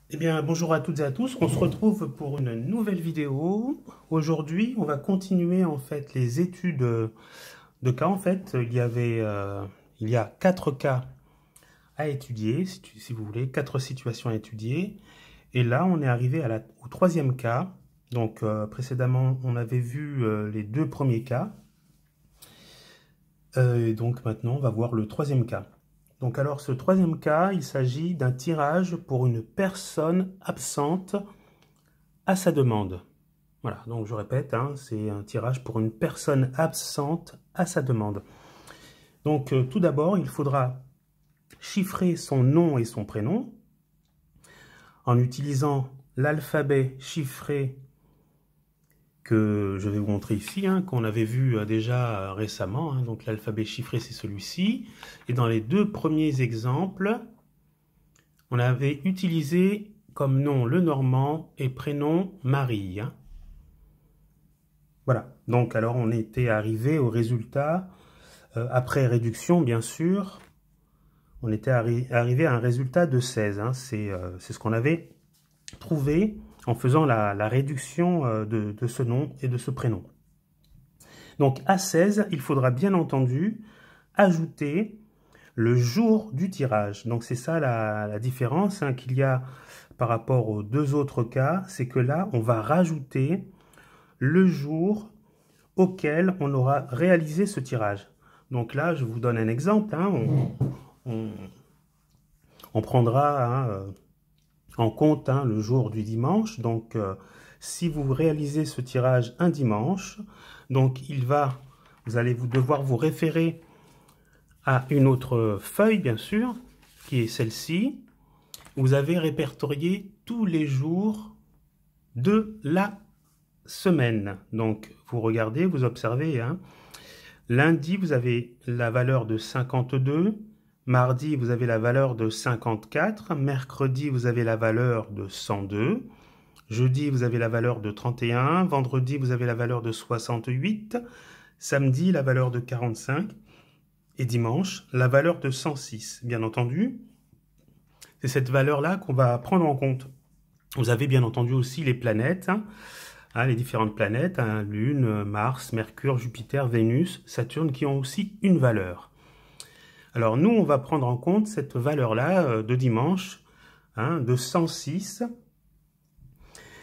Eh bien, bonjour à toutes et à tous. On se retrouve pour une nouvelle vidéo. Aujourd'hui, on va continuer en fait les études de cas. En fait, il y a 4 cas à étudier, si vous voulez, 4 situations à étudier. Et là, on est arrivé au troisième cas. Donc, précédemment, on avait vu les 2 premiers cas. Et donc, maintenant, on va voir le troisième cas. Donc, alors, ce troisième cas, il s'agit d'un tirage pour une personne absente à sa demande. Voilà, donc je répète, hein, c'est un tirage pour une personne absente à sa demande. Donc tout d'abord, il faudra chiffrer son nom et son prénom en utilisant l'alphabet chiffré que je vais vous montrer ici, hein, qu'on avait vu déjà récemment. Hein, donc l'alphabet chiffré, c'est celui-ci. Et dans les 2 premiers exemples, on avait utilisé comme nom le normand et prénom Marie. Hein. Voilà, donc alors on était arrivé au résultat, après réduction bien sûr, on était arrivé à un résultat de 16. Hein. C'est ce qu'on avait trouvé en faisant la réduction de ce nom et de ce prénom. Donc à 16, il faudra bien entendu ajouter le jour du tirage. Donc c'est ça la différence hein, qu'il y a par rapport aux 2 autres cas, c'est que là on va rajouter le jour auquel on aura réalisé ce tirage. Donc là, je vous donne un exemple. Hein, on prendra hein, en compte hein, le jour du dimanche. Donc, si vous réalisez ce tirage un dimanche, donc vous allez devoir vous référer à une autre feuille, bien sûr, qui est celle-ci. Vous avez répertorié tous les jours de la semaine. Donc, vous regardez, vous observez. Hein. Lundi, vous avez la valeur de 52. Mardi, vous avez la valeur de 54. Mercredi, vous avez la valeur de 102. Jeudi, vous avez la valeur de 31. Vendredi, vous avez la valeur de 68. Samedi, la valeur de 45. Et dimanche, la valeur de 106. Bien entendu, c'est cette valeur-là qu'on va prendre en compte. Vous avez bien entendu aussi les planètes. Hein, les différentes planètes, hein, Lune, Mars, Mercure, Jupiter, Vénus, Saturne, qui ont aussi une valeur. Alors nous, on va prendre en compte cette valeur-là de dimanche, hein, de 106.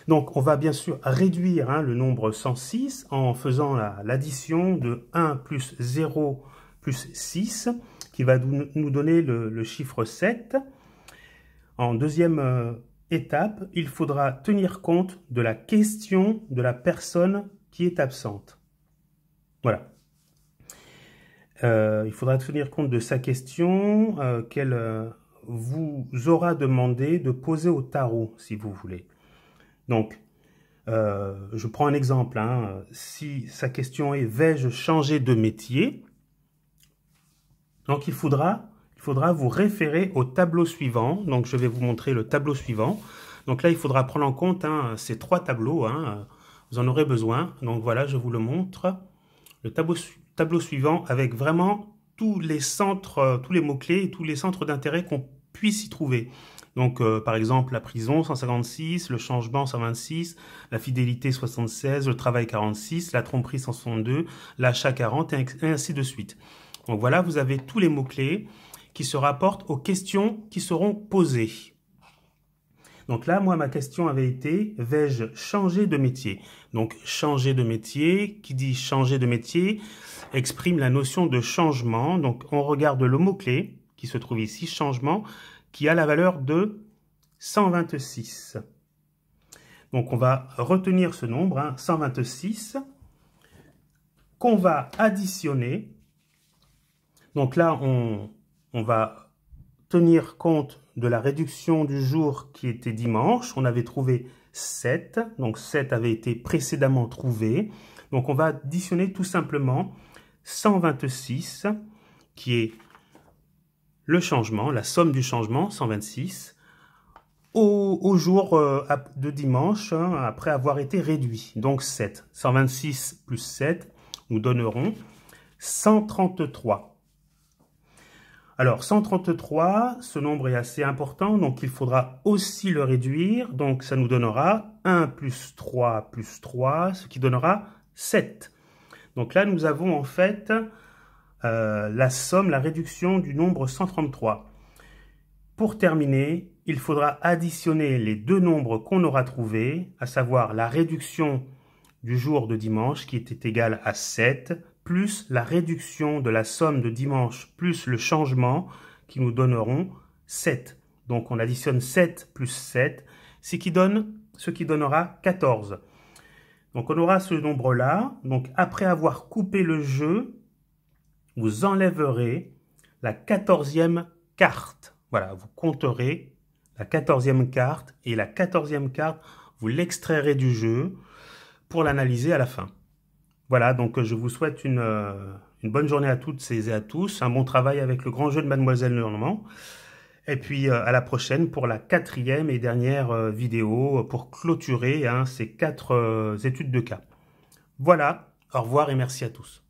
Donc on va bien sûr réduire hein, le nombre 106 en faisant l'addition de 1 plus 0 plus 6, qui va nous donner le chiffre 7. En deuxième étape, il faudra tenir compte de la question de la personne qui est absente. Voilà. Il faudra tenir compte de sa question qu'elle vous aura demandé de poser au tarot, si vous voulez. Donc, je prends un exemple. Hein. Si sa question est « Vais-je changer de métier ?» Donc, il faudra vous référer au tableau suivant. Donc, je vais vous montrer le tableau suivant. Donc là, il faudra prendre en compte hein, ces 3 tableaux. Hein, vous en aurez besoin. Donc voilà, je vous le montre. Le tableau suivant avec vraiment tous les centres, tous les mots-clés et tous les centres d'intérêt qu'on puisse y trouver. Donc, par exemple, la prison, 156, le changement, 126, la fidélité, 76, le travail, 46, la tromperie, 162, l'achat, 40, et ainsi de suite. Donc voilà, vous avez tous les mots-clés qui se rapportent aux questions qui seront posées. Donc là, moi, ma question avait été, vais-je changer de métier? Donc, changer de métier, qui dit changer de métier, exprime la notion de changement. Donc, on regarde le mot-clé qui se trouve ici, changement, qui a la valeur de 126. Donc, on va retenir ce nombre, hein, 126, qu'on va additionner. Donc là, on va tenir compte de la réduction du jour qui était dimanche. On avait trouvé 7, donc 7 avait été précédemment trouvé. Donc on va additionner tout simplement 126, qui est le changement, la somme du changement, 126, au jour de dimanche, hein, après avoir été réduit. Donc 7. 126 plus 7 nous donneront 133. Alors, 133, ce nombre est assez important, donc il faudra aussi le réduire. Donc, ça nous donnera 1 plus 3 plus 3, ce qui donnera 7. Donc là, nous avons en fait la somme, la réduction du nombre 133. Pour terminer, il faudra additionner les deux nombres qu'on aura trouvés, à savoir la réduction du jour de dimanche qui était égale à 7, plus la réduction de la somme de dimanche plus le changement qui nous donneront 7. Donc on additionne 7 plus 7, ce qui donnera 14. Donc on aura ce nombre-là. Donc après avoir coupé le jeu, vous enlèverez la 14e carte. Voilà, vous compterez la 14e carte et la 14e carte, vous l'extrairez du jeu pour l'analyser à la fin. Voilà, donc je vous souhaite une bonne journée à toutes et à tous, un bon travail avec le grand jeu de Mademoiselle Normand. Et puis à la prochaine pour la 4e et dernière vidéo pour clôturer ces 4 études de cas. Voilà, au revoir et merci à tous.